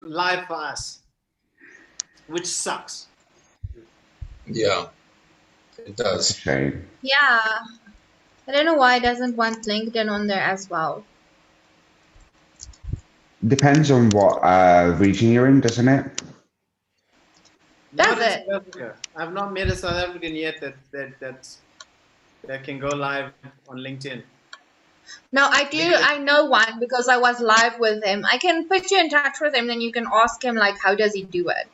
live for us, which sucks. Yeah, it does. Shame. Yeah. I don't know why it doesn't want LinkedIn on there as well. Depends on what region you're in, doesn't it? Does Not in it? South Africa. I've not met a South African yet that can go live on LinkedIn. No, I know one because I was live with him. I can put you in touch with him, then you can ask him like how does he do it.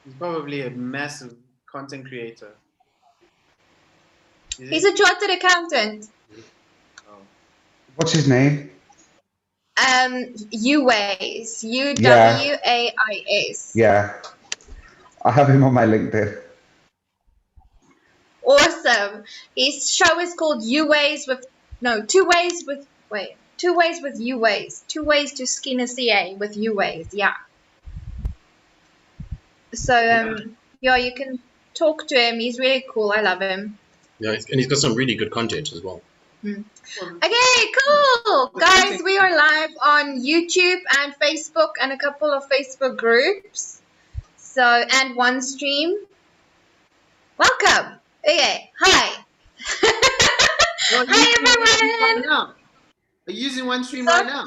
He's probably a massive content creator. He's a chartered accountant. Oh. What's his name? Uways. Uwais. Yeah. I have him on my LinkedIn. Awesome. His show is called Two Ways with Uways. 2 ways to skin a CA with Uways. Yeah. So yeah, you can talk to him. He's really cool. I love him. Yeah, and he's got some really good content as well. Okay, cool. Guys, we are live on YouTube and Facebook and a couple of Facebook groups. So, and one stream. Welcome. Okay, hi. Well, Hi, everyone. right now. Are you using one stream right now?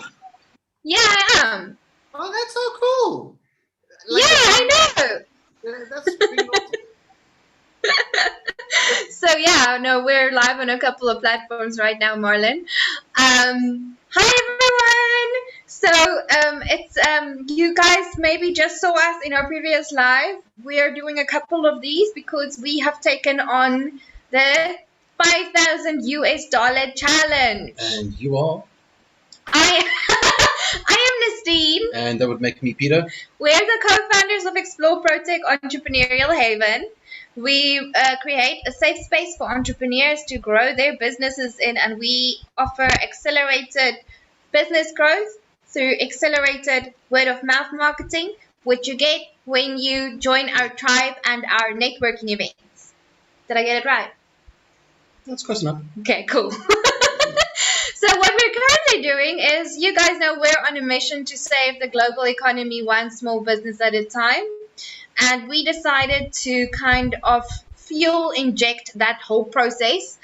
Yeah, I am. Oh, that's so cool. Yeah, I know. That's pretty awesome. So yeah, no, we're live on a couple of platforms right now, Marlon. Hi everyone. So it's you guys maybe just saw us in our previous live. We are doing a couple of these because we have taken on the $5,000 challenge. And you are? I am Nastine. And that would make me Peter. We're the co-founders of Explore Protect Entrepreneurial Haven. We create a safe space for entrepreneurs to grow their businesses in, and we offer accelerated business growth through accelerated word-of-mouth marketing, which you get when you join our tribe and our networking events. Did I get it right? That's close enough. Okay, cool. So what we're currently doing is, you guys know we're on a mission to save the global economy one small business at a time. And we decided to kind of fuel inject that whole process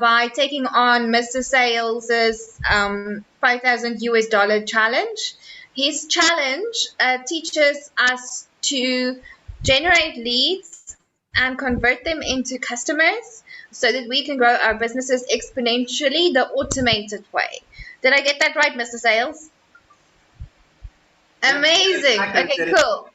by taking on Mr. Sales's $5,000 challenge. His challenge teaches us to generate leads and convert them into customers so that we can grow our businesses exponentially the automated way. Did I get that right, Mr. Sales? Amazing. Okay, cool.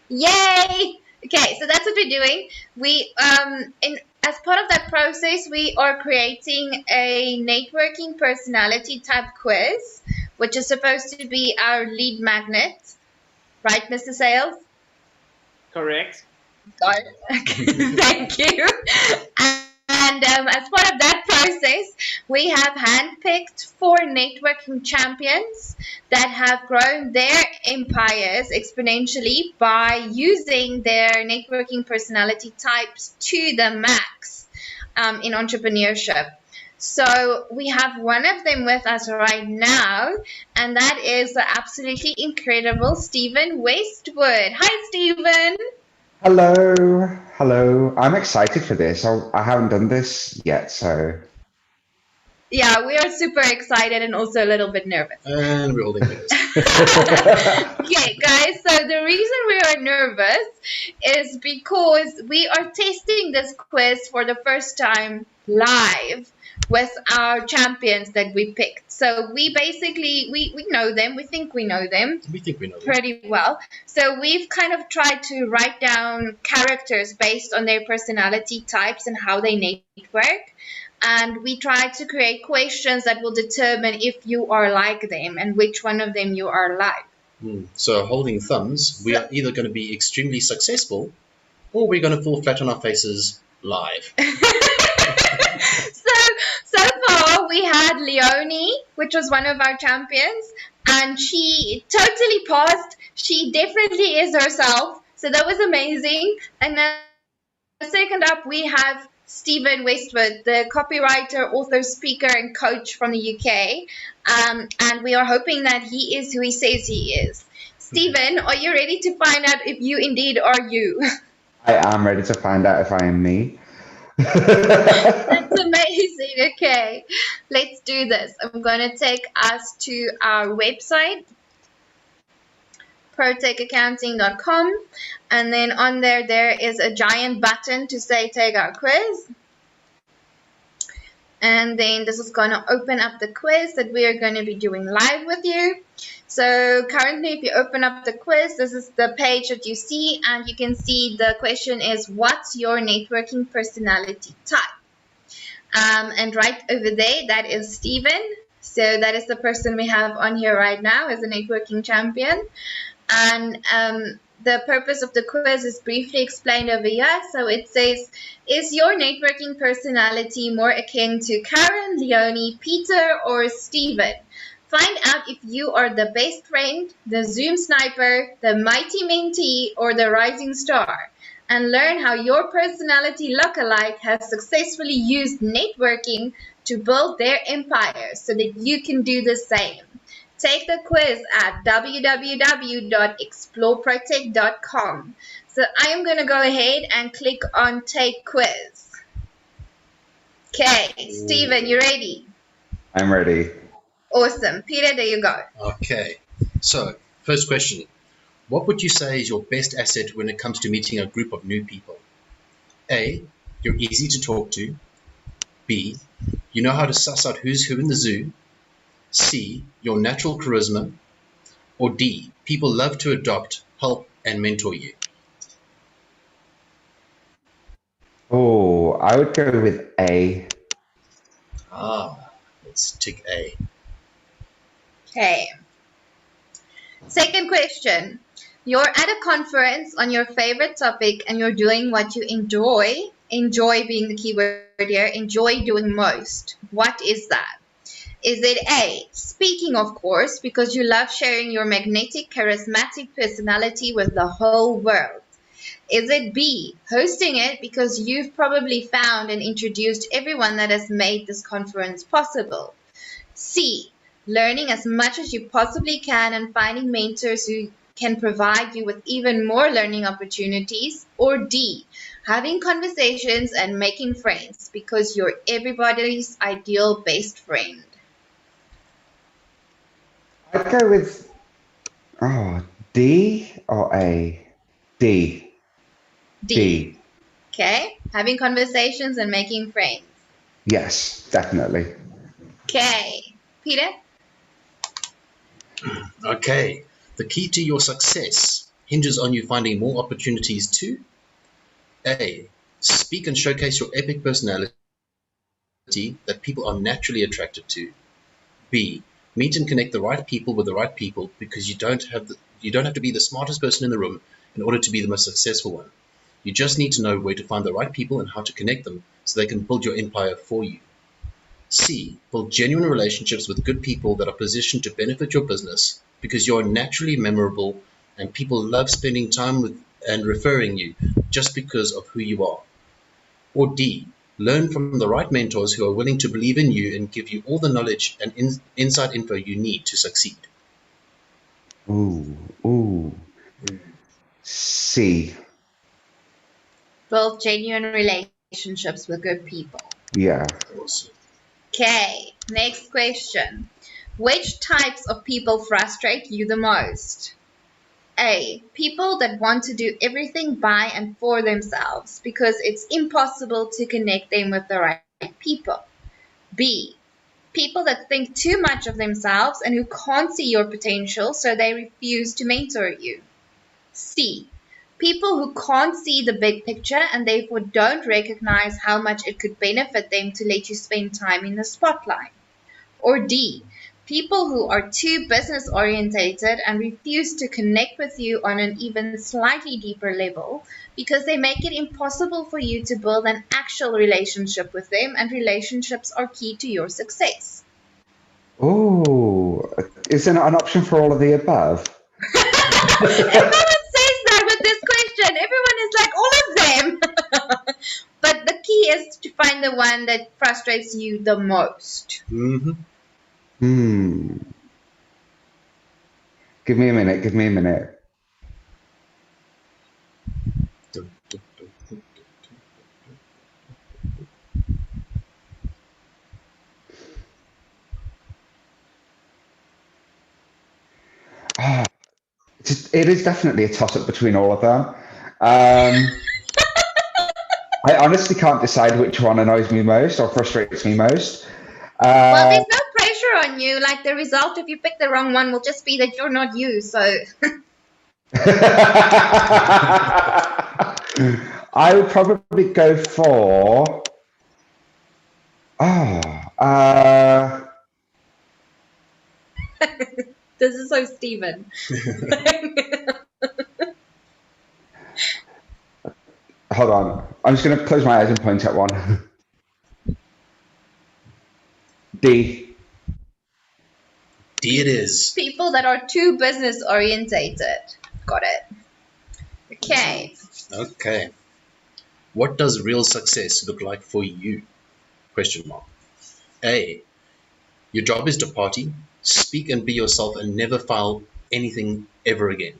Yay! Okay, so that's what we're doing. We as part of that process, we are creating a networking personality type quiz, which is supposed to be our lead magnet, right, Mr. Sales? Correct. Got it. Thank you. And as part of that process, we have handpicked 4 networking champions that have grown their empires exponentially by using their networking personality types to the max in entrepreneurship. So we have one of them with us right now, and that is the absolutely incredible Steven Westwood. Hi, Steven. Hello. I'm excited for this. I haven't done this yet, so. Yeah, we are super excited and also a little bit nervous. And we're holding this. Okay, guys, so the reason we are nervous is because we are testing this quiz for the first time live with our champions that we picked. So we basically, we know them. We think we know them. We think we know them pretty well. So we've kind of tried to write down characters based on their personality types and how they network. And we try to create questions that will determine if you are like them and which one of them you are like. So holding thumbs, we are either going to be extremely successful or we're going to fall flat on our faces live. So far we had Leonie, which was one of our champions, and she totally passed. She definitely is herself. So that was amazing. And then second up, we have Steven Westwood, the copywriter, author, speaker, and coach from the UK. And we are hoping that he is who he says he is. Steven, are you ready to find out if you indeed are you? I am ready to find out if I am me. That's amazing. Okay, let's do this. I'm going to take us to our website, protechaccounting.com, and then on there is a giant button to say take our quiz. And then this is going to open up the quiz that we are going to be doing live with you. So currently, if you open up the quiz, this is the page that you see, and you can see the question is, what's your networking personality type? And right over there, that is Steven. So that is the person we have on here right now as a networking champion. And the purpose of the quiz is briefly explained over here. So it says, is your networking personality more akin to Karen, Leonie, Peter, or Steven? Find out if you are the best friend, the Zoom sniper, the mighty mentee, or the rising star. And learn how your personality lookalike has successfully used networking to build their empire so that you can do the same. Take the quiz at www.exploreprotect.com. So I am going to go ahead and click on Take Quiz. Okay, Steven, you ready? I'm ready. Awesome. Peter, there you go. Okay. So, first question. What would you say is your best asset when it comes to meeting a group of new people? A, you're easy to talk to. B, you know how to suss out who's who in the zoo. C, your natural charisma. Or D, people love to adopt, help, and mentor you. Oh, I would go with A. Let's tick A. Okay. Second question. You're at a conference on your favorite topic and you're doing what you enjoy. Enjoy being the keyword here. Enjoy doing most. What is that? Is it A, speaking, of course, because you love sharing your magnetic, charismatic personality with the whole world? Is it B, hosting it because you've probably found and introduced everyone that has made this conference possible? C, learning as much as you possibly can and finding mentors who can provide you with even more learning opportunities? Or D, having conversations and making friends because you're everybody's ideal best friend? I'd go with D or A. D. D. Okay, having conversations and making friends. Yes, definitely. Okay, Peter? Okay. The key to your success hinges on you finding more opportunities to A, speak and showcase your epic personality that people are naturally attracted to. B, meet and connect the right people with the right people because you don't have to be the smartest person in the room in order to be the most successful one. You just need to know where to find the right people and how to connect them so they can build your empire for you. C, build genuine relationships with good people that are positioned to benefit your business because you are naturally memorable and people love spending time with and referring you just because of who you are. Or D, learn from the right mentors who are willing to believe in you and give you all the knowledge and inside info you need to succeed. Ooh. C. Build genuine relationships with good people. Yeah. Awesome. Okay, next question. Which types of people frustrate you the most? A, people that want to do everything by and for themselves because it's impossible to connect them with the right people. B, people that think too much of themselves and who can't see your potential, so they refuse to mentor you. C, people who can't see the big picture and therefore don't recognize how much it could benefit them to let you spend time in the spotlight. Or D, people who are too business orientated and refuse to connect with you on an even slightly deeper level because they make it impossible for you to build an actual relationship with them, and relationships are key to your success. Oh, is there not an option for all of the above? Everyone says that with this question. Everyone is like, all of them. But the key is to find the one that frustrates you the most. Mm-hmm. Give me a minute. Give me a minute. Ah, it is definitely a toss-up between all of them. I honestly can't decide which one annoys me most or frustrates me most. Well, there's no pressure on you. Like, the result, if you pick the wrong one, will just be that you're not you. So, I would probably go for. this is so Steven. Hold on. I'm just going to close my eyes and point at one. D. D it is. People that are too business orientated. Got it. Okay. Okay. What does real success look like for you? Question mark. A. Your job is to party, speak and be yourself and never file anything ever again.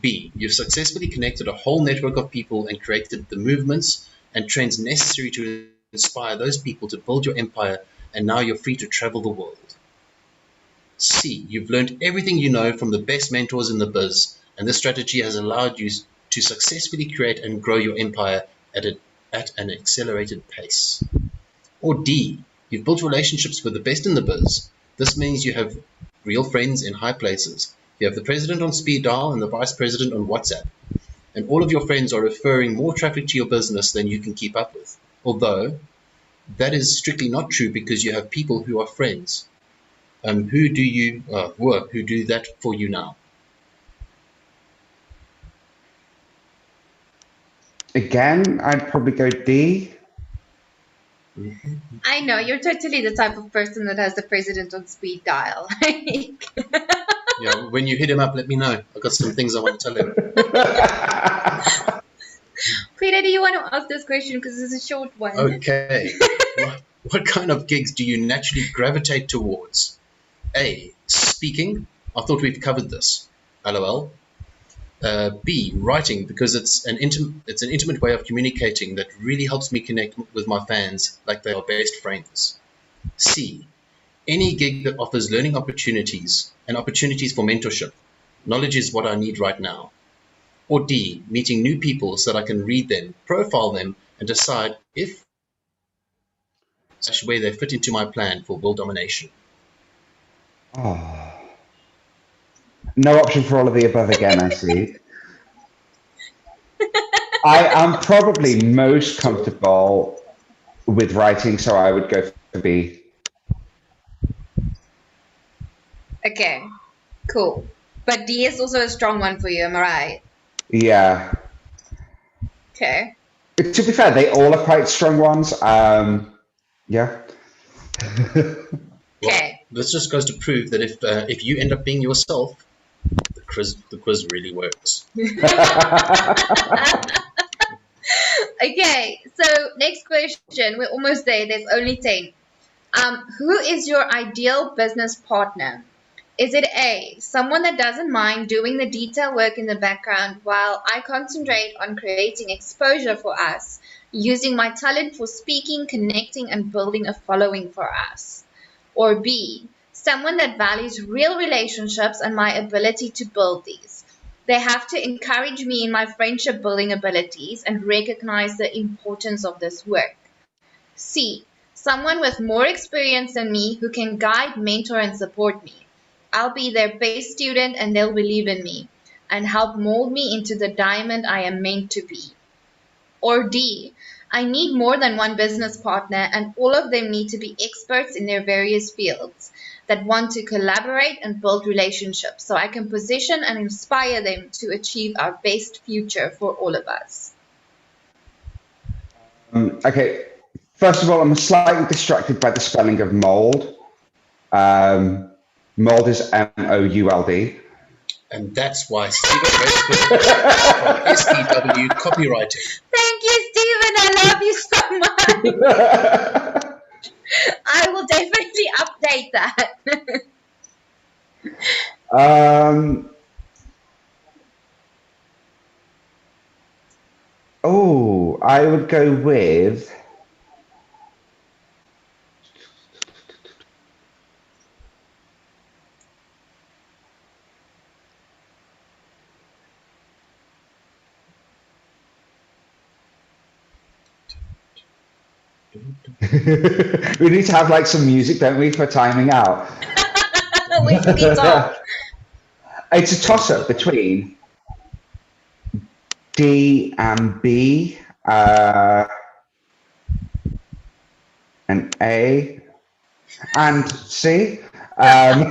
B. You've successfully connected a whole network of people and created the movements and trends necessary to inspire those people to build your empire, and now you're free to travel the world. C. You've learned everything you know from the best mentors in the biz, and this strategy has allowed you to successfully create and grow your empire at an accelerated pace. Or D. You've built relationships with the best in the biz. This means you have real friends in high places. You have the president on speed dial and the vice president on WhatsApp. And all of your friends are referring more traffic to your business than you can keep up with. Although, that is strictly not true because you have people who are friends. Who do that for you now? Again, I'd probably go D. I know, you're totally the type of person that has the president on speed dial. Yeah, when you hit him up, let me know. I've got some things I want to tell him. Peter, do you want to ask this question because it's a short one? Okay. What kind of gigs do you naturally gravitate towards? A. Speaking. I thought we've covered this. LOL. B. Writing, because it's an intimate way of communicating that really helps me connect with my fans like they are best friends. C. Any gig that offers learning opportunities and opportunities for mentorship. Knowledge is what I need right now. Or D. Meeting new people so that I can read them, profile them, and decide if such way they fit into my plan for world domination. Oh. No option for all of the above again, I see. I am probably most comfortable with writing, so I would go for B. Okay, cool. But D is also a strong one for you, am I right? Yeah. Okay. To be fair, they all are quite strong ones. Yeah. Okay. This just goes to prove that if you end up being yourself, the quiz really works. Okay, so next question. We're almost there. There's only 10. Who is your ideal business partner? Is it A, someone that doesn't mind doing the detail work in the background while I concentrate on creating exposure for us, using my talent for speaking, connecting, and building a following for us? Or B, someone that values real relationships and my ability to build these. They have to encourage me in my friendship building abilities and recognize the importance of this work. C, someone with more experience than me who can guide, mentor, and support me. I'll be their best student and they'll believe in me and help mold me into the diamond I am meant to be. Or D, I need more than one business partner and all of them need to be experts in their various fields that want to collaborate and build relationships so I can position and inspire them to achieve our best future for all of us. Okay. First of all, I'm slightly distracted by the spelling of mold. Mold is M-O-U-L-D. And that's why Steven Race from SDW Copywriting. Thank you, Steven. I love you so much. I will definitely update that. Um, I would go with. We need to have like some music, don't we, for timing out? We speed talk. It's a toss-up between D and B, and A and C. I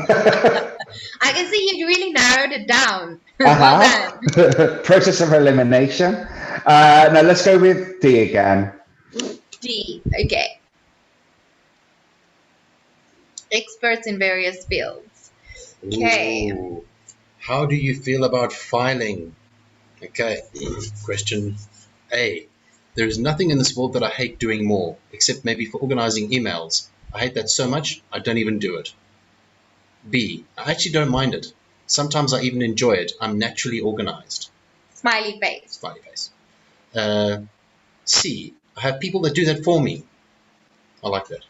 can see you really narrowed it down. Well Uh-huh. done. Process of elimination. Now let's go with D again. D. Okay. Experts in various fields. Okay. Ooh. How do you feel about filing? Okay. Question A. There is nothing in this world that I hate doing more, except maybe for organizing emails. I hate that so much, I don't even do it. B. I actually don't mind it. Sometimes I even enjoy it. I'm naturally organized. Smiley face. Smiley face. C. I have people that do that for me. I like that.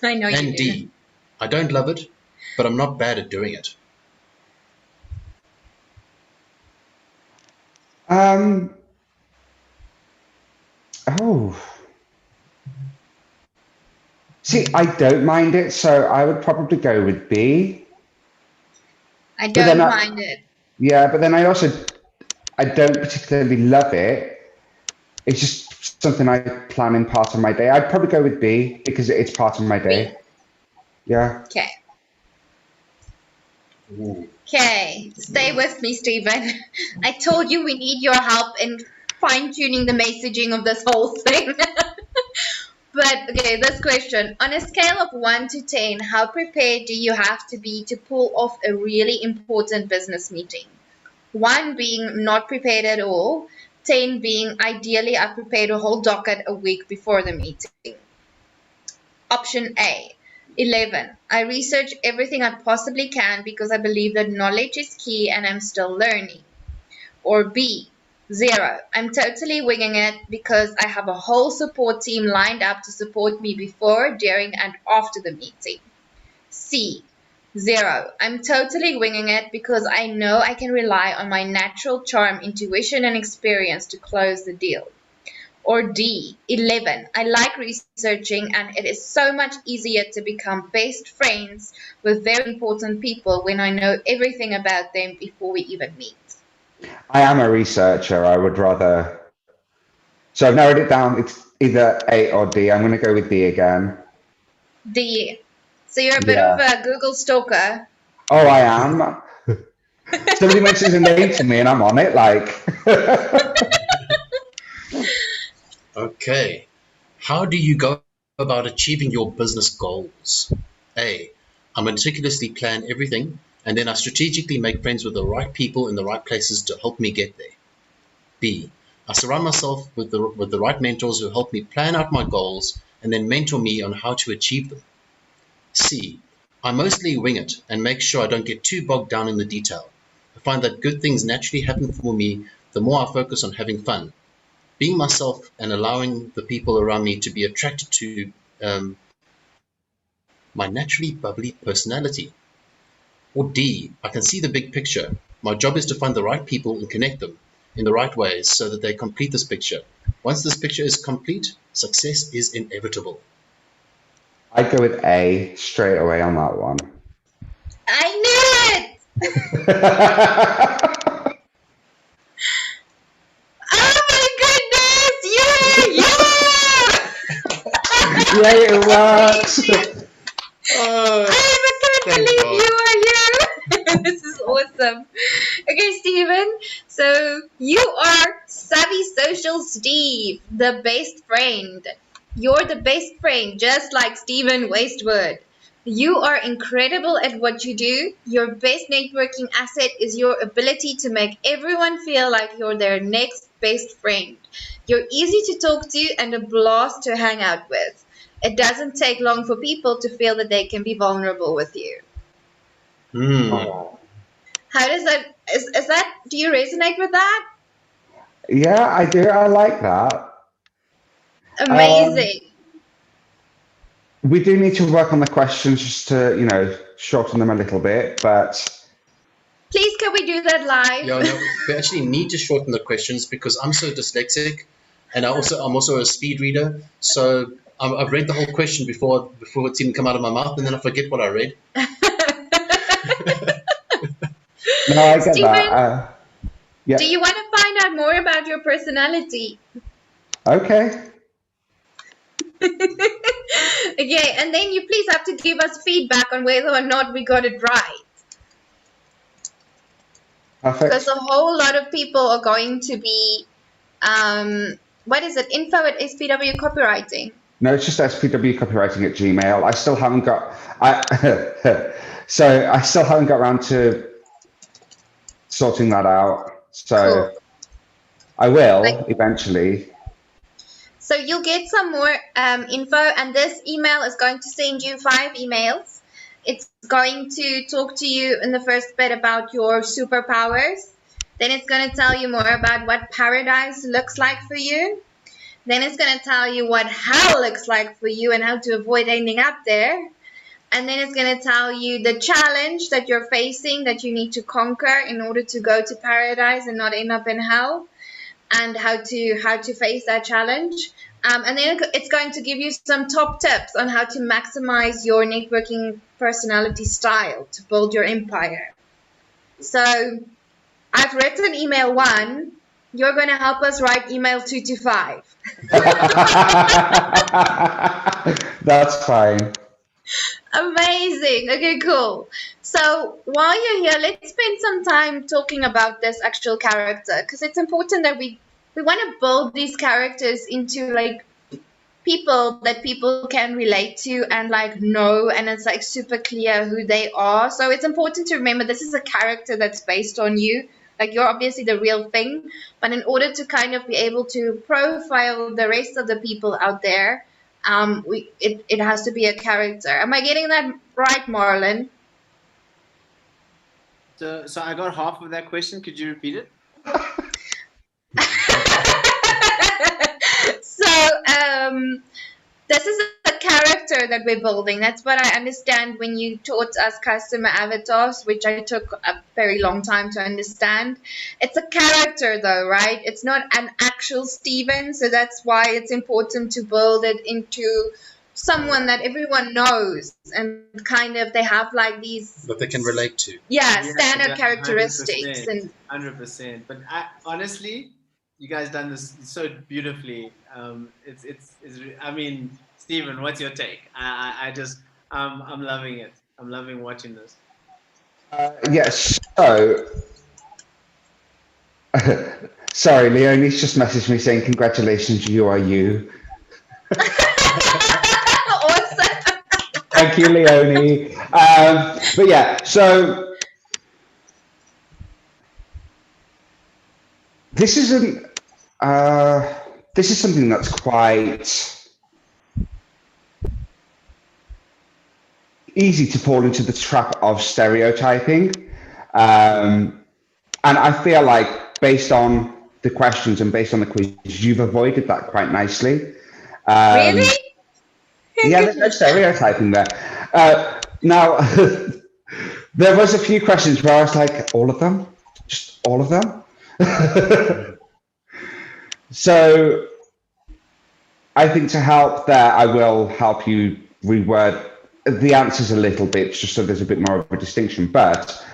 I know And you do. D. I don't love it, but I'm not bad at doing it. Oh. See, I don't mind it, so I would probably go with B. I But don't then mind it. Yeah, but then I don't particularly love it. It's just something I plan in part of my day. I'd probably go with B because it's part of my day. Yeah. Okay. Ooh. Okay. Stay with me, Steven. I told you we need your help in fine-tuning the messaging of this whole thing. But, okay, this question. On a scale of 1 to 10, how prepared do you have to be to pull off a really important business meeting? 1 being not prepared at all, 10 being ideally I've prepared a whole docket a week before the meeting. Option A, 11. I research everything I possibly can because I believe that knowledge is key and I'm still learning. Or B, 0. I'm totally winging it because I have a whole support team lined up to support me before, during, and after the meeting. C, 0. I'm totally winging it because I know I can rely on my natural charm, intuition, and experience to close the deal. Or D, 11. I like researching and it is so much easier to become best friends with very important people when I know everything about them before we even meet. I am a researcher. I would rather. So I've narrowed it down. It's either A or D. I'm going to go with D again. D. So you're a bit of a Google stalker. Oh, I am. Somebody mentions a name to me and I'm on it. Like. Okay. How do you go about achieving your business goals? A. I meticulously plan everything, and then I strategically make friends with the right people in the right places to help me get there. B. I surround myself with the right mentors who help me plan out my goals and then mentor me on how to achieve them. C. I mostly wing it and make sure I don't get too bogged down in the detail. I find that good things naturally happen for me the more I focus on having fun, being myself and allowing the people around me to be attracted to my naturally bubbly personality. Or D, I can see the big picture. My job is to find the right people and connect them in the right ways so that they complete this picture. Once this picture is complete, success is inevitable. I'd go with A straight away on that one. I knew it! Oh my goodness! Yeah! Yeah, it works. I can't believe you are here. This is awesome. Okay, Steven. So you are Savvy Social Steve, the best friend. You're the best friend, just like Steven Westwood. You are incredible at what you do. Your best networking asset is your ability to make everyone feel like you're their next best friend. You're easy to talk to and a blast to hang out with. It doesn't take long for people to feel that they can be vulnerable with you. Oh. How does that, is that, do you resonate with that? Yeah, I do. I like that. Um, Amazing. we do need to work on the questions just to, shorten them a little bit, but Please, can we do that Yeah, live? no, we actually need to shorten the questions because I'm so dyslexic, and I'm also a speed reader. So I've read the whole question before it's even come out of my mouth, and then I forget what I read. no, I get that. Steven, Yeah. do you want to find out more about your personality? Okay. Okay, and then you please have to give us feedback on whether or not we got it right. Because Perfect. a whole lot of people are going to be, what is it, info at SPW Copywriting. No, it's just SPW copywriting at Gmail. I still haven't got. So I still haven't got around to sorting that out. So Cool. I Like, will eventually. so you'll get some more info, and this email is going to send you 5 emails. It's going to talk to you in the first bit about your superpowers. Then it's going to tell you more about what paradise looks like for you. Then it's going to tell you what hell looks like for you and how to avoid ending up there. And then it's going to tell you the challenge that you're facing that you need to conquer in order to go to paradise and not end up in hell, and how to face that challenge. And then it's going to give you some top tips on how to maximize your networking personality style to build your empire. So I've written email 1. You're going to help us write email 2 to 5. That's fine. Amazing. Okay, cool. So while you're here, let's spend some time talking about this actual character, because it's important that we want to build these characters into like people that people can relate to and like know, and it's like super clear who they are. So it's important to remember this is a character that's based on you. Like, you're obviously the real thing, but in order to kind of be able to profile the rest of the people out there, it has to be a character. Am I getting that right, Marlon? So I got half of that question. Could you repeat it? So this is a character that we're building. That's what I understand when you taught us customer avatars, which I took a very long time to understand. It's a character though, right? It's not an actual Steven, so that's why it's important to build it into someone that everyone knows, and kind of they have like these that they can relate to. standard characteristics. 100%, 100%. But honestly, you guys done this so beautifully. It's I mean, Steven, what's your take? I just I'm loving it. I'm loving watching this. Yes. So, sorry, Leonie's just messaged me saying, "Congratulations, you are you." Awesome. Thank you, Leonie. But yeah, so this isn't. This is something that's quite easy to fall into the trap of stereotyping, and I feel like based on the questions and based on the quiz, you've avoided that quite nicely. Really? Yeah, there's no stereotyping there. Now, there was a few questions where I was like, all of them? Just all of them? So I think to help there, I will help you reword the answers a little bit, just so there's a bit more of a distinction. But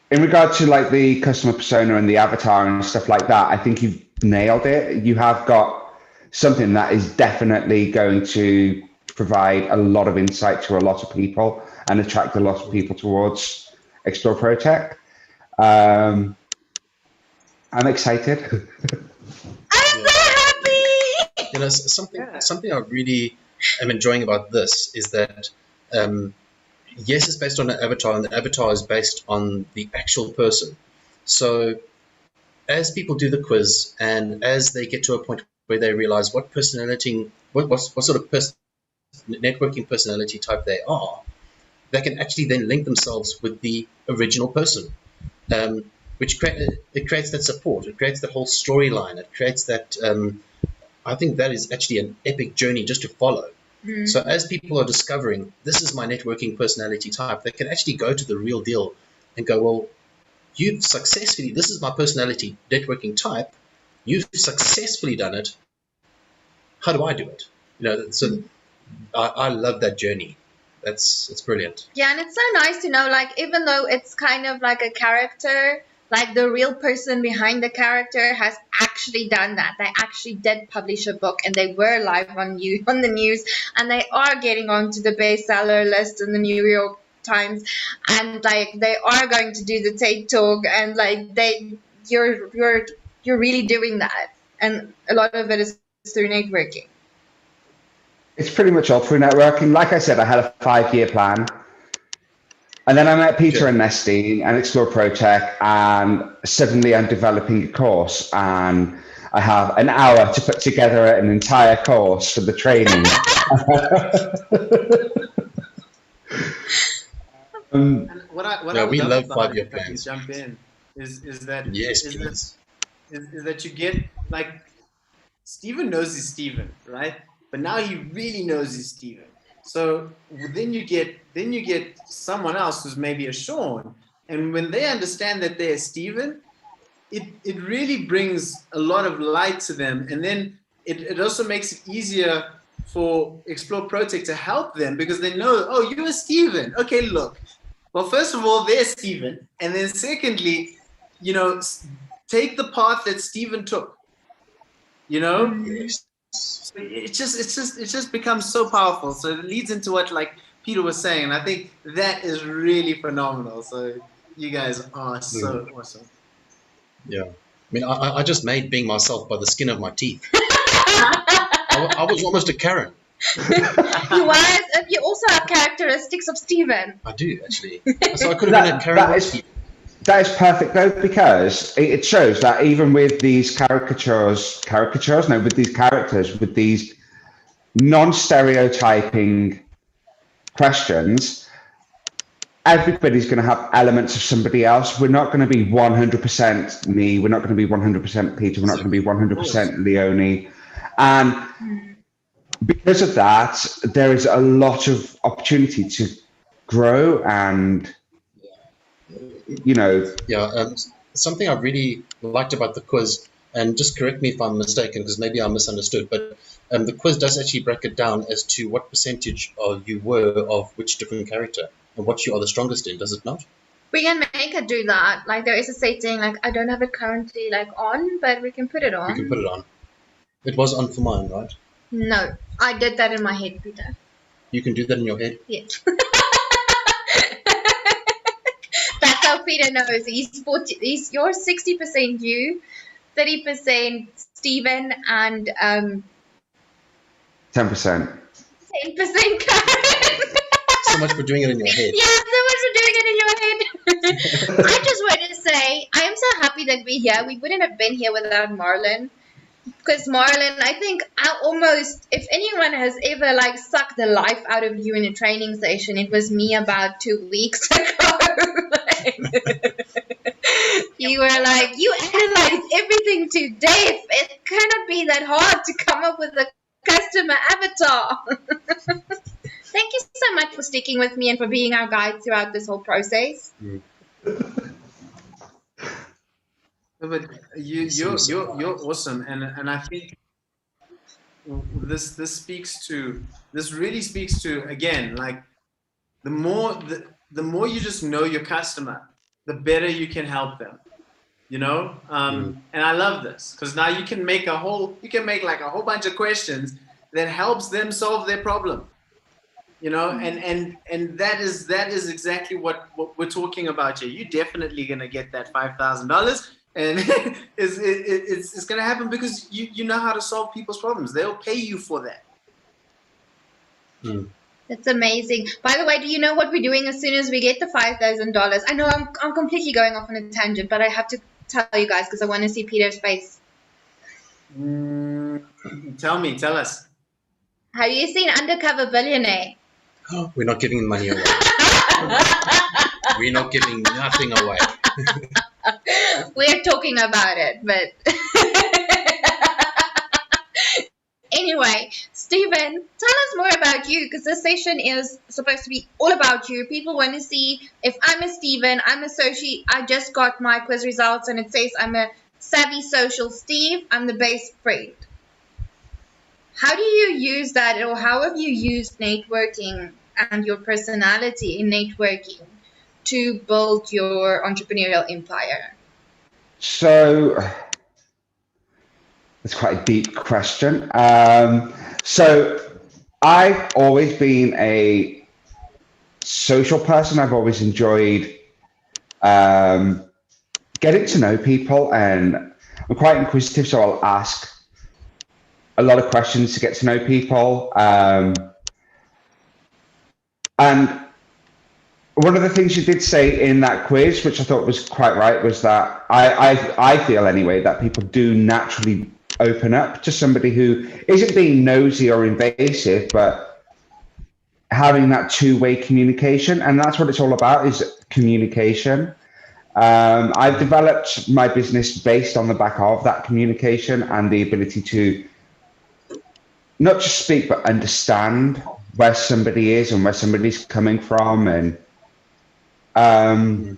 in regard to like the customer persona and the avatar and stuff like that, I think you've nailed it. You have got something that is definitely going to provide a lot of insight to a lot of people and attract a lot of people towards Explore Protect. I'm excited. I'm so happy. You know, something I really am enjoying about this is that yes, it's based on an avatar, and the avatar is based on the actual person. So as people do the quiz, and as they get to a point where they realize what sort of networking personality type they are, they can actually then link themselves with the original person, which it creates that support. It creates that whole storyline. It creates that. I think that is actually an epic journey just to follow. So as people are discovering, this is my networking personality type, they can actually go to the real deal and go, well, you've successfully, this is my personality networking type, you've successfully done it. How do I do it? So I love that journey. It's brilliant. Yeah, and it's so nice to know, like, even though it's kind of like a character, like the real person behind the character has actually done that. They actually did publish a book, and they were live on the news, and they are getting onto the bestseller list in the New York Times, and like they are going to do the TED Talk, and like you're really doing that, and a lot of it is through networking. It's pretty much all through networking. Like I said, I had a 5-year plan. And then I met Peter and Nestine and Explore ProTech, and suddenly I'm developing a course, and I have an hour to put together an entire course for the training. And what I we love about 5-year it, if I can plans. jump in, is that Yes, is please. that you get, like, Steven knows he's Steven, right? But now he really knows he's Steven. So then you get someone else who's maybe a Sean, and when they understand that they're Steven, it really brings a lot of light to them, and then it also makes it easier for Explore ProTech to help them, because they know, oh, you're Steven. Okay, look. Well, first of all, they're Steven, and then secondly, take the path that Steven took. So it just becomes so powerful. So it leads into what, like Peter was saying, and I think that is really phenomenal. So you guys are so awesome. Yeah. I mean, I just made being myself by the skin of my teeth. I was almost a Karen. You was. You also have characteristics of Steven. I do, actually. So I could have been a Karen. That is perfect, though, because it shows that even with these with these characters, with these non-stereotyping questions, everybody's going to have elements of somebody else. We're not going to be 100% me. We're not going to be 100% Peter. We're not going to be 100% Leonie. And because of that, there is a lot of opportunity to grow and, something I really liked about the quiz, and just correct me if I'm mistaken, because maybe I misunderstood, but the quiz does actually break it down as to what percentage you were of which different character and what you are the strongest in, does it not? We can make it do that. Like, there is a setting, like, I don't have it currently on, but we can put it on. We can put it on. It was on for mine, right? No, I did that in my head, Peter. You can do that in your head? Yes. That's how Peter knows. He's your 60% you, 30% Steven, and 10%. 10% Karen. So much for doing it in your head. Yeah, so much for doing it in your head. I just wanted to say, I am so happy that we're here. We wouldn't have been here without Marlon. Because Marlon, I think if anyone has ever like sucked the life out of you in a training session, it was me about 2 weeks ago. You were like, you analyze everything to death. It cannot be that hard to come up with a customer avatar. Thank you so much for sticking with me and for being our guide throughout this whole process. But you're awesome, and I think this really speaks to, again, like, the more you just know your customer, the better you can help them, and I love this, because now you can make like a whole bunch of questions that helps them solve their problem, and that is exactly what we're talking about here. You're definitely going to get that $5,000. And it's going to happen because you know how to solve people's problems. They'll pay you for that. That's amazing. By the way, do you know what we're doing as soon as we get the $5,000? I know I'm completely going off on a tangent, but I have to tell you guys because I want to see Peter's face. Tell us. Have you seen Undercover Billionaire? We're not giving money away. We're not giving nothing away. We're talking about it, but anyway, Steven, tell us more about you, because this session is supposed to be all about you. People want to see if I'm a Steven, I'm a Soci. I just got my quiz results and it says I'm a savvy social Steve. I'm the best friend. How do you use that, or how have you used networking and your personality in networking to build your entrepreneurial empire? So it's quite a deep question. So I've always been a social person. I've always enjoyed getting to know people, and I'm quite inquisitive, so I'll ask a lot of questions to get to know people. And one of the things you did say in that quiz, which I thought was quite right, was that I feel anyway that people do naturally open up to somebody who isn't being nosy or invasive, but having that two-way communication. And that's what it's all about, is communication. I've developed my business based on the back of that communication and the ability to not just speak, but understand where somebody is and where somebody's coming from. And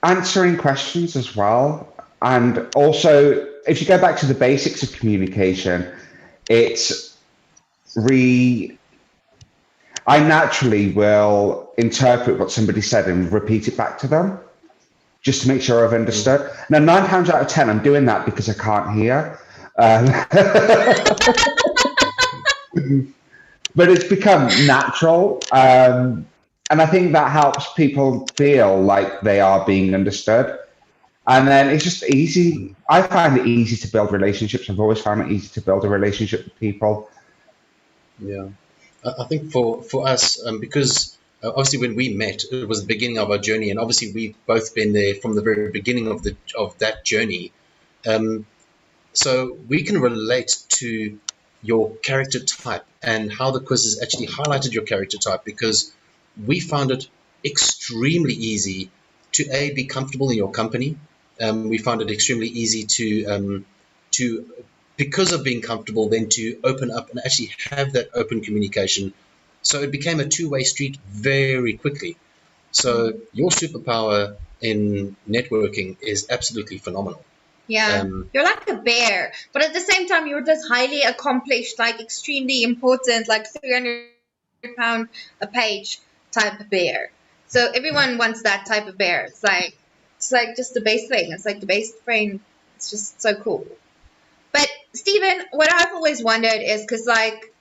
answering questions as well. And also, if you go back to the basics of communication, it's I naturally will interpret what somebody said and repeat it back to them just to make sure I've understood. Now, 9 times out of 10, I'm doing that because I can't hear. But it's become natural. And I think that helps people feel like they are being understood. And then it's just easy. I find it easy to build relationships. I've always found it easy to build a relationship with people. Yeah. I think for us, because obviously when we met, it was the beginning of our journey, and obviously we've both been there from the very beginning of that journey. So we can relate to your character type and how the quizzes actually highlighted your character type, because we found it extremely easy to be comfortable in your company. We found it extremely easy to because of being comfortable, then to open up and actually have that open communication. So it became a two-way street very quickly. So your superpower in networking is absolutely phenomenal. Yeah, you're like a bear, but at the same time, you're this highly accomplished, like extremely important, like 300-pound a page type of bear. So everyone wants that type of bear. It's like just the best thing. It's like the best friend. It's just so cool. But Steven, what I've always wondered is, because like,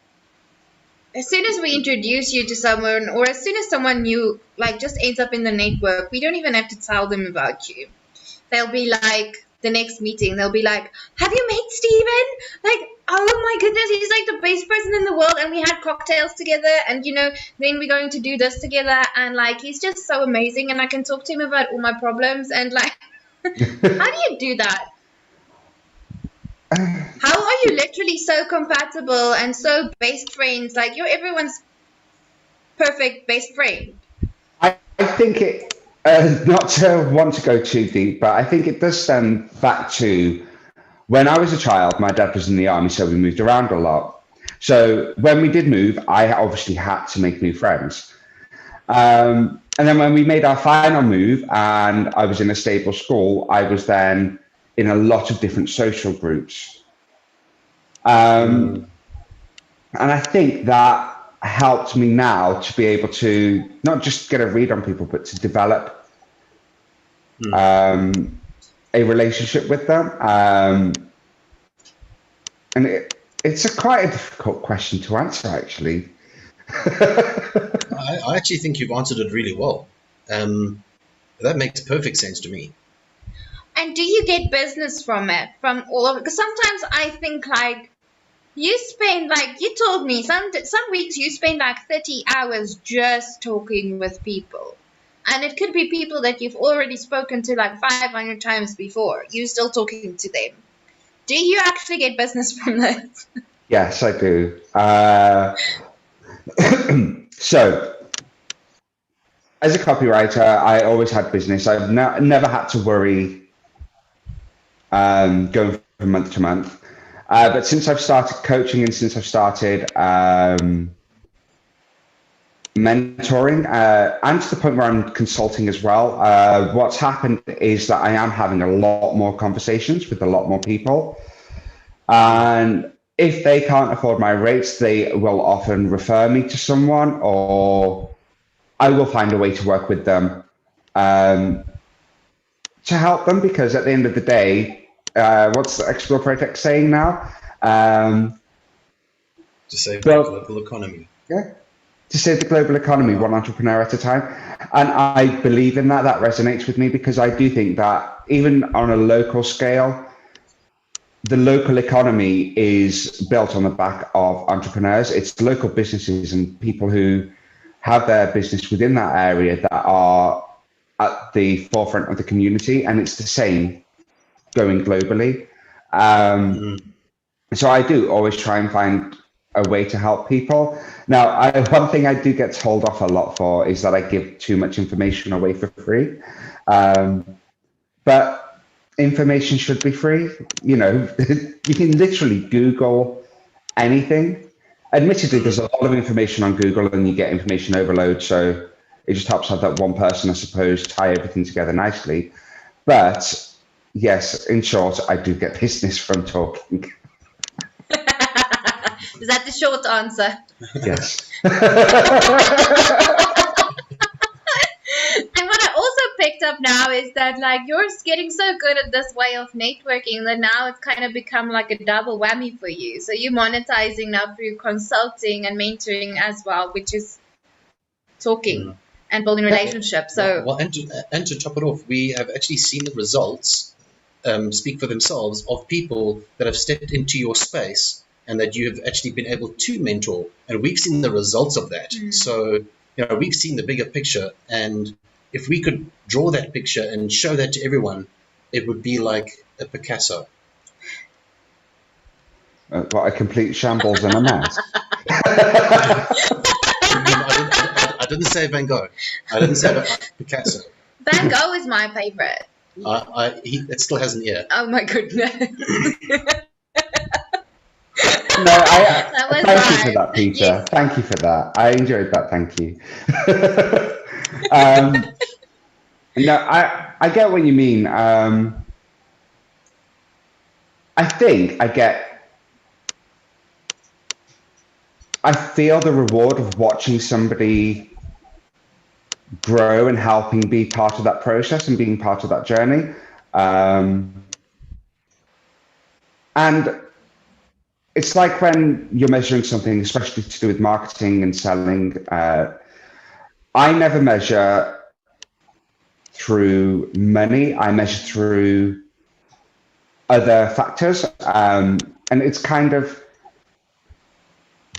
as soon as we introduce you to someone, or as soon as someone new like just ends up in the network, we don't even have to tell them about you. They'll be like, the next meeting, they'll be like, have you met Steven? Like, oh my goodness, he's like the best person in the world, and we had cocktails together, and then we're going to do this together, and like, he's just so amazing, and I can talk to him about all my problems. And like, how do you do that? How are you literally so compatible and so best friends? Like, you're everyone's perfect best friend. I think it, not to want to go too deep, but I think it does stem back to when I was a child. My dad was in the army, so we moved around a lot. So when we did move, I obviously had to make new friends. And then when we made our final move and I was in a stable school, I was then in a lot of different social groups. And I think that helped me now to be able to not just get a read on people, but to develop a relationship with them. And it's quite a difficult question to answer, actually. I actually think you've answered it really well. That makes perfect sense to me. And do you get business from it? From all of it? Because sometimes I think like, you spend, like you told me, some weeks you spend like 30 hours just talking with people. And it could be people that you've already spoken to like 500 times before. You're still talking to them. Do you actually get business from that? Yes, I do. So, as a copywriter, I always had business. I've never had to worry going from month to month. But since I've started coaching and since I've started mentoring, and to the point where I'm consulting as well, what's happened is that I am having a lot more conversations with a lot more people. And if they can't afford my rates, they will often refer me to someone, or I will find a way to work with them to help them, because at the end of the day, what's the Explore Project saying now? To save the local economy. Yeah, to save the global economy, one entrepreneur at a time. And I believe in that. That resonates with me, because I do think that even on a local scale, the local economy is built on the back of entrepreneurs. It's local businesses and people who have their business within that area that are at the forefront of the community, and it's the same going globally. So I do always try and find a way to help people. Now, one thing I do get told off a lot for is that I give too much information away for free. But information should be free. You know, you can literally Google anything. Admittedly, there's a lot of information on Google and you get information overload. So it just helps have that one person, I suppose, tie everything together nicely. But yes, in short, I do get business from talking. Is that the short answer? Yes. And what I also picked up now is that, like, you're getting so good at this way of networking that now it's kind of become like a double whammy for you. So you're monetizing now through consulting and mentoring as well, which is talking and building relationships. So well, and to top it off, we have actually seen the results speak for themselves of people that have stepped into your space and that you have actually been able to mentor, and we've seen the results of that. So, you know, we've seen the bigger picture, and if we could draw that picture and show that to everyone, it would be like a Picasso. What a complete shambles and a mess. I didn't say Van Gogh. I didn't say Picasso. Van Gogh is my favorite. It still has an ear. Oh my goodness. No, thank you for that, Peter. Yes. Thank you for that. I enjoyed that. Thank you. No, I get what you mean. I think I feel the reward of watching somebody grow and helping be part of that process and being part of that journey. And it's like when you're measuring something, especially to do with marketing and selling. I never measure through money. I measure through other factors. And it's kind of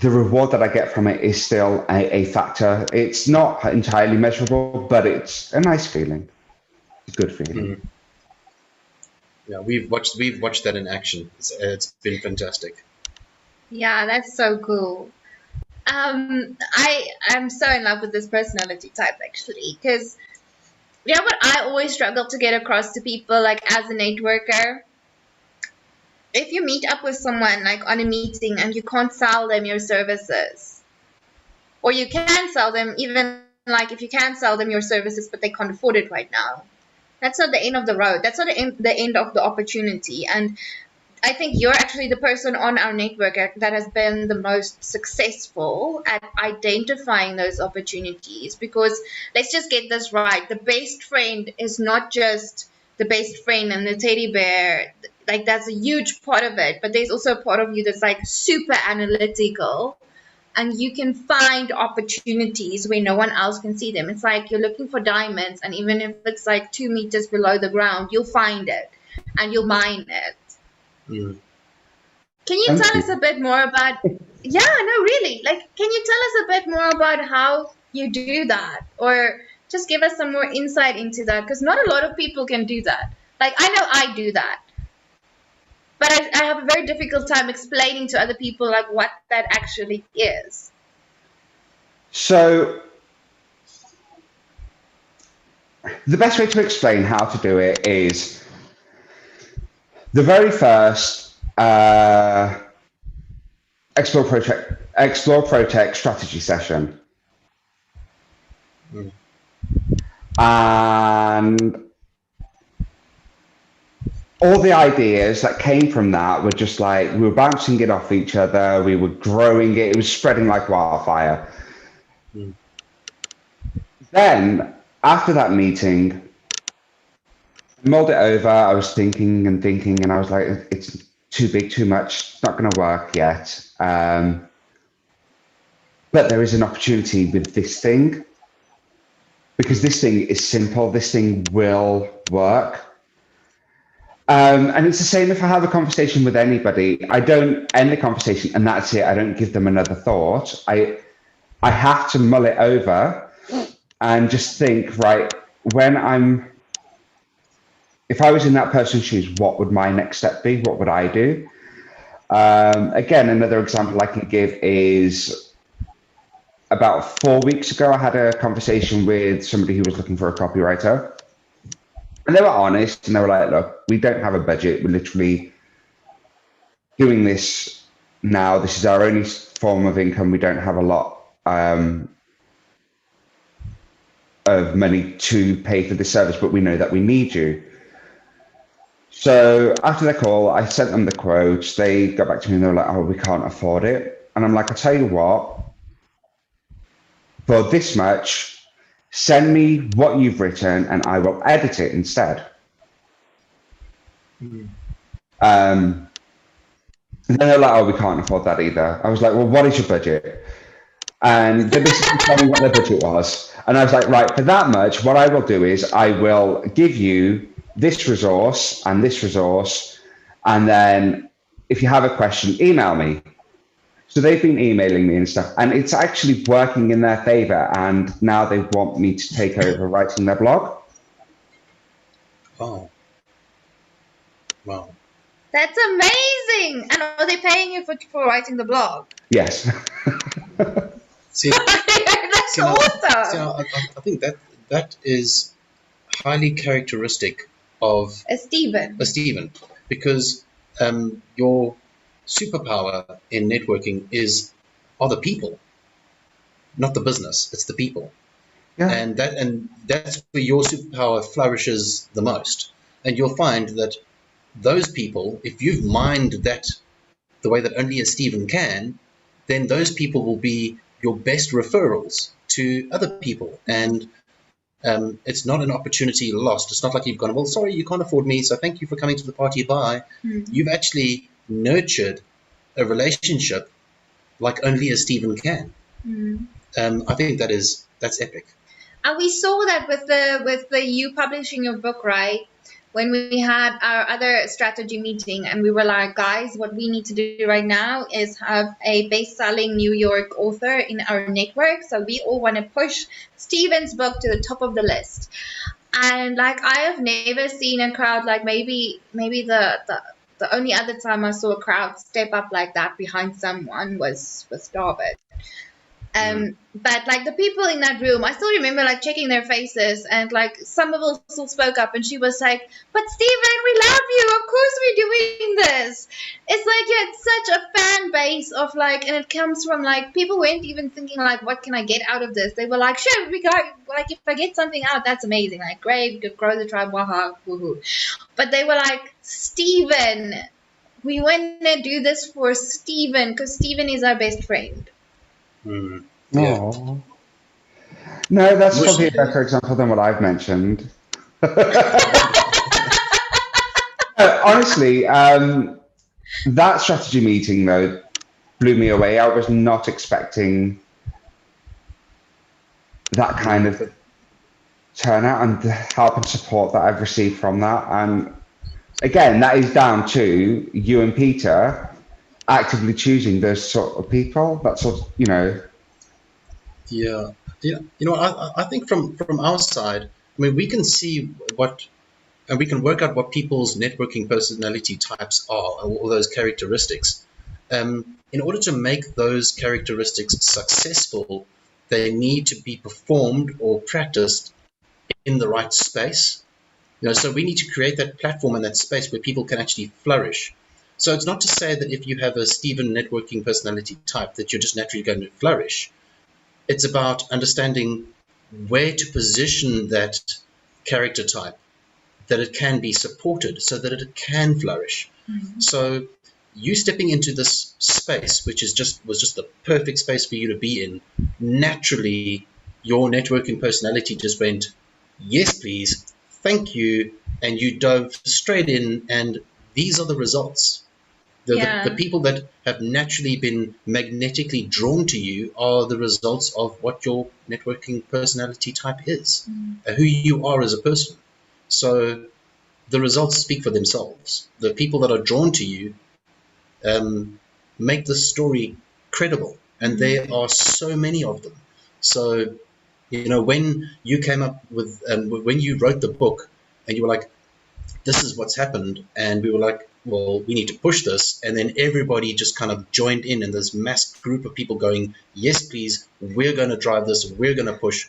the reward that I get from it is still a factor. It's not entirely measurable, but it's a nice feeling. It's a good feeling. Yeah, we've watched that in action. It's been fantastic. Yeah, that's so cool. I'm so in love with this personality type, actually, because you know what I always struggle to get across to people, like as a networker. If you meet up with someone like on a meeting and you can't sell them your services, or you can sell them, even like if you can sell them your services but they can't afford it right now, that's not the end of the road. That's not the end of the opportunity. And I think you're actually the person on our network that has been the most successful at identifying those opportunities, because let's just get this right. The best friend is not just the best friend and the teddy bear. Like, that's a huge part of it, but there's also a part of you that's like super analytical, and you can find opportunities where no one else can see them. It's like you're looking for diamonds, and even if it's like 2 meters below the ground, you'll find it and you'll mine it. Can you tell us a bit more about, yeah, no, really, like, can you tell us a bit more about how you do that, or just give us some more insight into that? Because not a lot of people can do that. Like, I know I do that, but I have a very difficult time explaining to other people like what that actually is. So the best way to explain how to do it is the very first Explore Protect strategy session. Mm. And all the ideas that came from that were just like, we were bouncing it off each other, we were growing it, it was spreading like wildfire. Mm. Then, after that meeting, I mulled it over, I was thinking and thinking, and I was like, it's too big, too much, it's not going to work yet. But there is an opportunity with this thing, because this thing is simple, this thing will work. And it's the same if I have a conversation with anybody. I don't end the conversation and that's it. I don't give them another thought. I have to mull it over and just think, right, if I was in that person's shoes, what would my next step be? What would I do? Again, another example I can give is about 4 weeks ago, I had a conversation with somebody who was looking for a copywriter. And they were honest and they were like, look, we don't have a budget. We're literally doing this now. This is our only form of income. We don't have a lot of money to pay for the service, but we know that we need you. So after the call, I sent them the quotes. They got back to me and they were like, oh, we can't afford it. And I'm like, I'll tell you what, for this much, send me what you've written and I will edit it instead. Mm. And then they're like, oh, we can't afford that either. I was like, well, what is your budget? And they basically told me what their budget was. And I was like, right, for that much, what I will do is I will give you this resource. And then if you have a question, email me. So they've been emailing me and stuff, and it's actually working in their favor. And now they want me to take over writing their blog. Wow. Wow. That's amazing. And are they paying you for writing the blog? Yes. See, That's awesome. I think that is highly characteristic of A Steven. Because your superpower in networking are the people, not the business. It's the people. Yeah. And that's where your superpower flourishes the most. And you'll find that those people, if you've mined that the way that only a Steven can, then those people will be your best referrals to other people. And it's not an opportunity lost. It's not like you've gone, well, sorry, you can't afford me, so thank you for coming to the party, bye. Mm. You've actually nurtured a relationship like only a Steven can. Mm. I think that's epic. And we saw that with the you publishing your book, right? When we had our other strategy meeting and we were like, guys, what we need to do right now is have a best-selling New York author in our network. So we all want to push Steven's book to the top of the list. And like, I have never seen a crowd, like maybe the only other time I saw a crowd step up like that behind someone was David. But like the people in that room, I still remember like checking their faces, and like some of us still spoke up and she was like, but Steven, we love you, of course we're doing this. It's like you had such a fan base of like, and it comes from like, people weren't even thinking like, what can I get out of this? They were like, sure, we got, like, if I get something out, that's amazing, like great, grow the tribe, waha, woohoo. But they were like, Steven, we want to do this for Steven because Steven is our best friend. Mm. Yeah. Yeah. No, that's probably a better example than what I've mentioned. Honestly, that strategy meeting, though, blew me away. I was not expecting that kind of turnout and the help and support that I've received from that. And again, that is down to you and Peter actively choosing those sort of people. That sort of, Yeah. I think from our side, I mean, we can see and we can work out what people's networking personality types are, all those characteristics. In order to make those characteristics successful they need to be performed or practiced in the right space. So we need to create that platform and that space where people can actually flourish. So it's not to say that if you have a Steven networking personality type that you're just naturally going to flourish. It's about understanding where to position that character type, that it can be supported so that it can flourish. Mm-hmm. So you stepping into this space, which was just the perfect space for you to be in, naturally your networking personality just went, yes, please, thank you, and you dove straight in, and these are the results. The people that have naturally been magnetically drawn to you are the results of what your networking personality type is, who you are as a person. So the results speak for themselves. The people that are drawn to you make the story credible, and there are so many of them. So, when you came up with, when you wrote the book, and you were like, this is what's happened, and we were like, well, we need to push this, and then everybody just kind of joined in this mass group of people going, yes, please, we're going to drive this, we're going to push.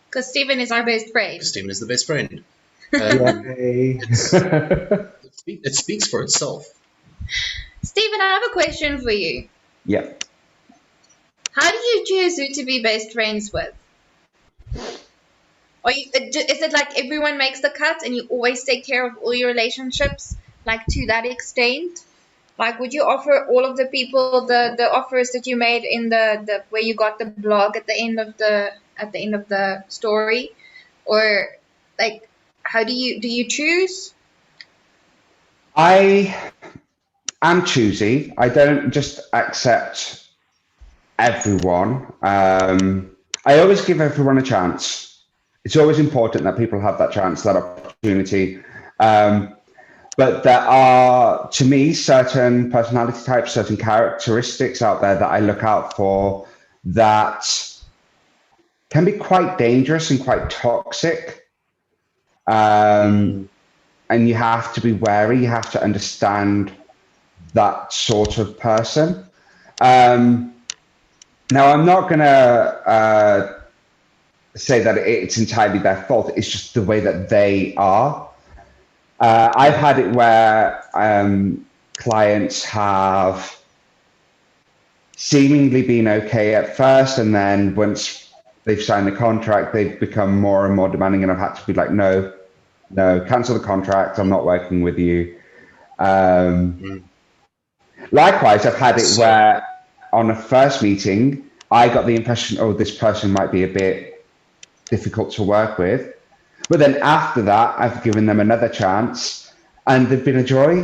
Because Steven is our best friend. Steven is the best friend. It speaks for itself. Steven, I have a question for you. Yeah. How do you choose who to be best friends with? Is it like everyone makes the cut and you always take care of all your relationships, like to that extent? Like, would you offer all of the people the offers that you made in the where you got the blog at the end of the story, or like how do you choose? I am choosy. I don't just accept everyone. I always give everyone a chance. It's always important that people have that chance, that opportunity. But there are, to me, certain personality types, certain characteristics out there that I look out for that can be quite dangerous and quite toxic. And you have to be wary. You have to understand that sort of person. Now, I'm not going to say that it's entirely their fault. It's just the way that they are. I've had it where clients have seemingly been okay at first, and then once they've signed the contract, they've become more and more demanding, and I've had to be like, no, cancel the contract. I'm not working with you. Likewise, I've had it where on a first meeting, I got the impression, oh, this person might be a bit difficult to work with. But then after that, I've given them another chance and they've been a joy,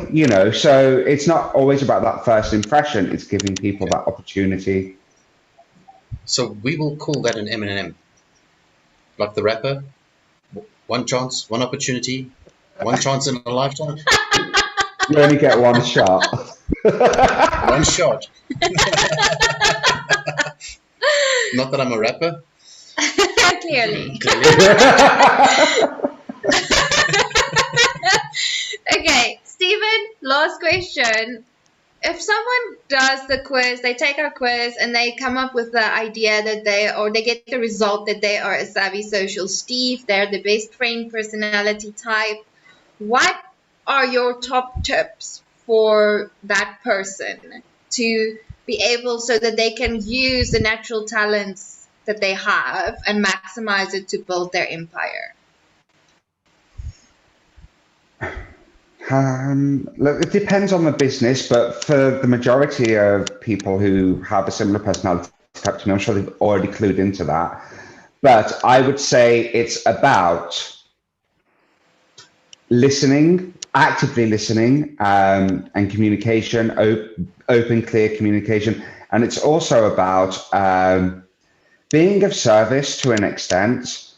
So it's not always about that first impression. It's giving people that opportunity. So we will call that an M&M. Like the rapper, one chance, one opportunity, one chance in a lifetime. You only get one shot. One shot. Not that I'm a rapper. Clearly. Okay, Steven, last question. If someone does the quiz, they take our quiz and they come up with the idea that they get the result that they are a savvy social Steve, they're the best friend personality type, what are your top tips for that person to be able so that they can use the natural talents that they have and maximize it to build their empire? Look, it depends on the business, but for the majority of people who have a similar personality type to me, I'm sure they've already clued into that. But I would say it's about listening, actively listening, and communication, open, clear communication. And it's also about being of service to an extent.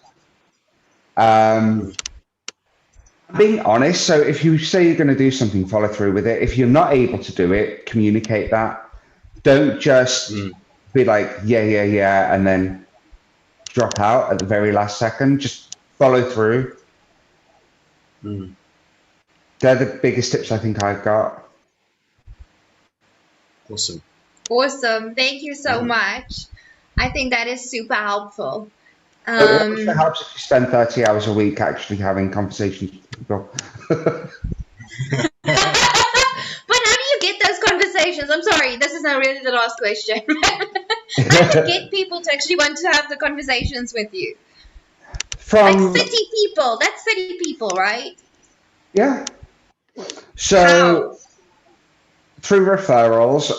Being honest. So if you say you're going to do something, follow through with it. If you're not able to do it, communicate that. Don't just be like, yeah, and then drop out at the very last second. Just follow through. They're the biggest tips I think I've got. Awesome. Thank you so much. I think that is super helpful. It also helps if you spend 30 hours a week actually having conversations with people. But how do you get those conversations? I'm sorry, this is not really the last question. How do you get people to actually want to have the conversations with you? Like 30 people. That's 30 people, right? Yeah. So How? through referrals,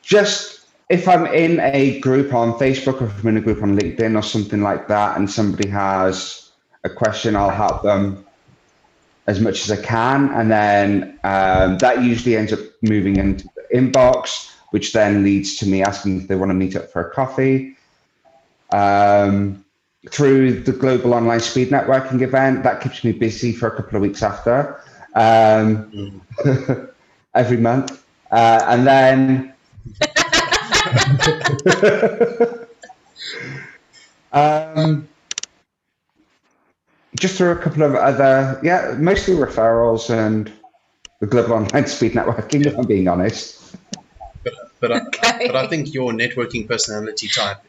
just if I'm in a group on Facebook or if I'm in a group on LinkedIn or something like that, and somebody has a question, I'll help them as much as I can, and then that usually ends up moving into the inbox, which then leads to me asking if they want to meet up for a coffee. Through the Global Online Speed Networking event, that keeps me busy for a couple of weeks after, every month, and then just through a couple of other, mostly referrals and the Global Online Speed Networking, if I'm being honest. But I think your networking personality type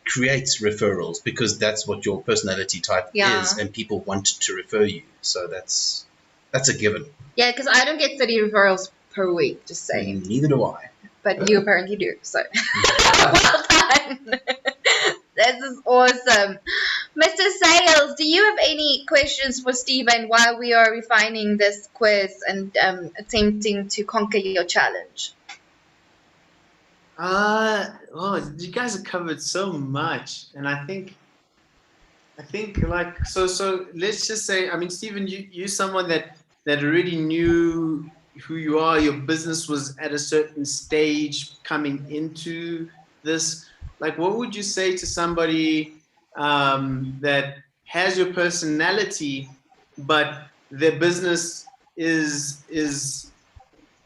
creates referrals because that's what your personality type is, and people want to refer you. So that's a given. Yeah, because I don't get 30 referrals per week, just saying. Neither do I. But you apparently do, so well done. This is awesome. Mr. Sales, do you have any questions for Steven while we are refining this quiz and attempting to conquer your challenge? You guys have covered so much, and I think like so let's just say, I mean, Steven, you're someone that already knew who you are. Your business was at a certain stage coming into this. Like, what would you say to somebody that has your personality, but their business is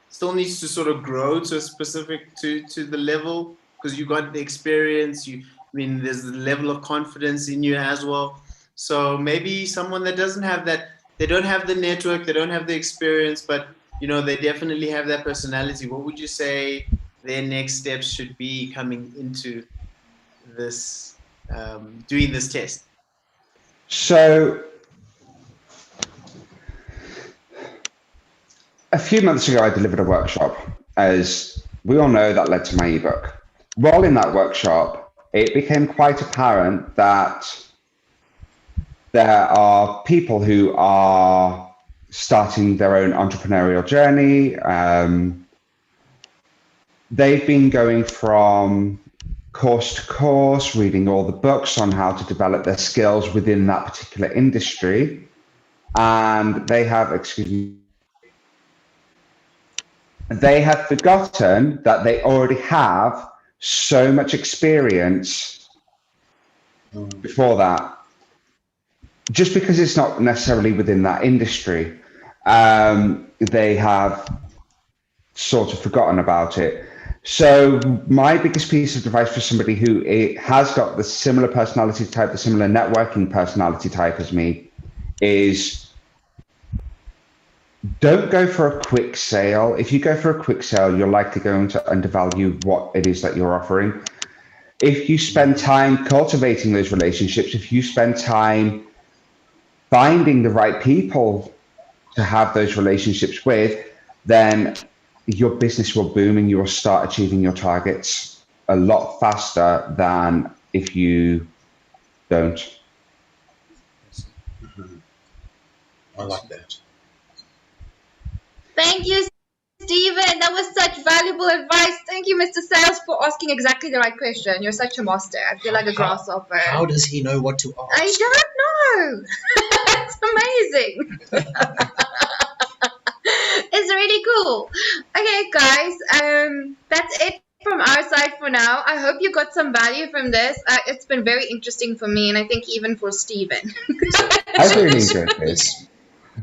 still needs to sort of grow to a specific to the level, because you got the experience, there's the level of confidence in you as well. So maybe someone that doesn't have that, they don't have the network, they don't have the experience, but they definitely have that personality. What would you say their next steps should be coming into this, doing this test? So a few months ago, I delivered a workshop. As we all know, that led to my ebook. While in that workshop, it became quite apparent that there are people who are starting their own entrepreneurial journey. They've been going from course to course, reading all the books on how to develop their skills within that particular industry. And they have, they have forgotten that they already have so much experience before that, just because it's not necessarily within that industry. They have sort of forgotten about it. So my biggest piece of advice for somebody who has got the similar personality type, the similar networking personality type as me, is don't go for a quick sale. If you go for a quick sale, you're likely going to undervalue what it is that you're offering. If you spend time cultivating those relationships, if you spend time finding the right people to have those relationships with, then your business will boom and you will start achieving your targets a lot faster than if you don't. I like that. Thank you, Steven. That was such valuable advice. Thank you, Mr. Sales, for asking exactly the right question. You're such a master. I feel like a grasshopper. How does he know what to ask? I don't know. It's amazing. It's really cool. Okay, guys, that's it from our side for now. I hope you got some value from this. It's been very interesting for me, and I think even for Steven. I really enjoyed this.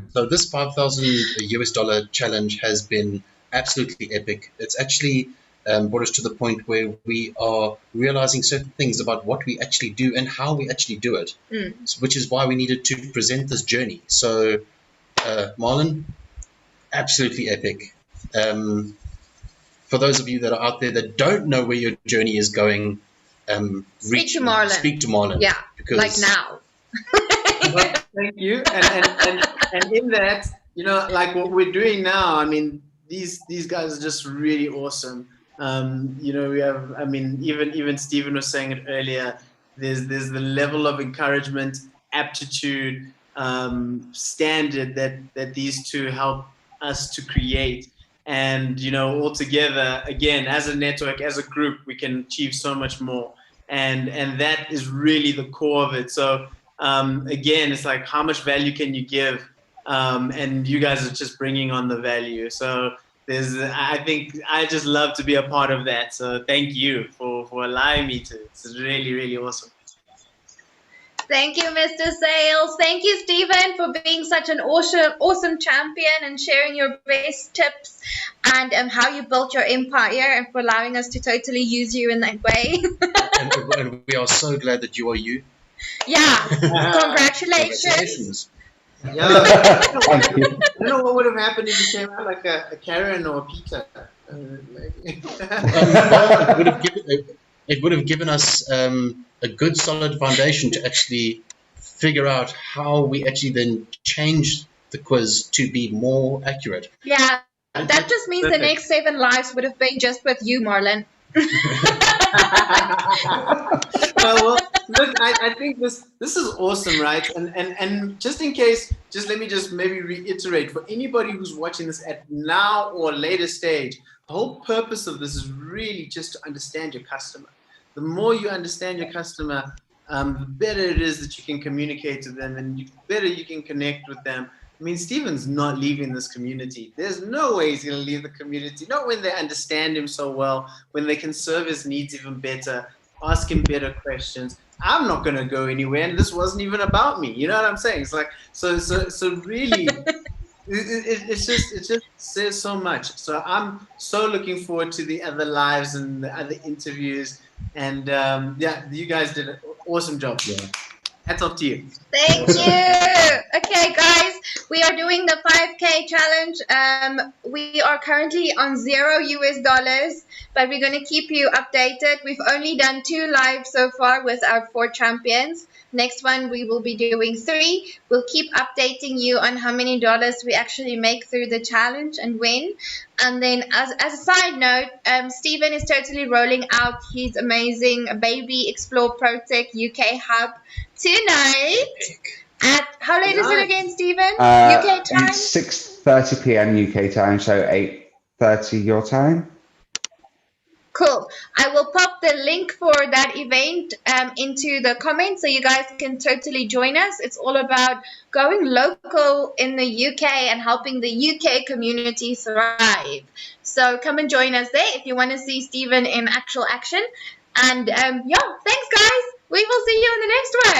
So this $5,000 challenge has been absolutely epic. It's actually brought us to the point where we are realizing certain things about what we actually do and how we actually do it, which is why we needed to present this journey. So, Marlon, absolutely epic. for those of you that are out there that don't know where your journey is going, Speak to Marlon. Speak to Marlon. Yeah, because like now. Well, thank you. And in that, like what we're doing now, I mean, these guys are just really awesome. We have, I mean, even Steven was saying it earlier. There's the level of encouragement, aptitude, standard that these two help us to create. And all together, again, as a network, as a group, we can achieve so much more. And that is really the core of it. So again, it's like, how much value can you give? And you guys are just bringing on the value. So I think I just love to be a part of that. So thank you for allowing me to. It's really, really awesome. Thank you, Mr. Sales. Thank you, Steven, for being such an awesome champion and sharing your best tips and how you built your empire, and for allowing us to totally use you in that way. and we are so glad that you are you. Yeah. Congratulations. Yeah. I don't know what would have happened if you came out like a Karen or a Peter. It would have given us a good solid foundation to actually figure out how we actually then change the quiz to be more accurate. Yeah, that just means the next 7 lives would have been just with you, Marlon. Well, look, I think this is awesome, right? And just in case, let me maybe reiterate for anybody who's watching this at now or later stage. The whole purpose of this is really just to understand your customer. The more you understand your customer, the better it is that you can communicate to them, and the better you can connect with them. I mean, Steven's not leaving this community. There's no way he's going to leave the community. Not when they understand him so well, when they can serve his needs even better, ask him better questions. I'm not going to go anywhere, and this wasn't even about me. You know what I'm saying? It's like, so really, it just says so much. So I'm so looking forward to the other lives and the other interviews. And you guys did an awesome job. Yeah. Hats off to you. Thank you. Okay, guys, we are doing the 5K challenge. We are currently on $0, but we're going to keep you updated. We've only done 2 lives so far with our 4 champions. Next one, we will be doing 3. We'll keep updating you on how many dollars we actually make through the challenge and when. And then as a side note, Steven is totally rolling out his amazing Baby Explore ProTech UK hub tonight. At, how late is it again, Steven? UK time? It's 6:30 p.m. UK time, so 8:30 your time. Cool. I will pop the link for that event into the comments so you guys can totally join us. It's all about going local in the UK and helping the UK community thrive. So come and join us there if you want to see Steven in actual action. And yeah, thanks guys. We will see you in the next one.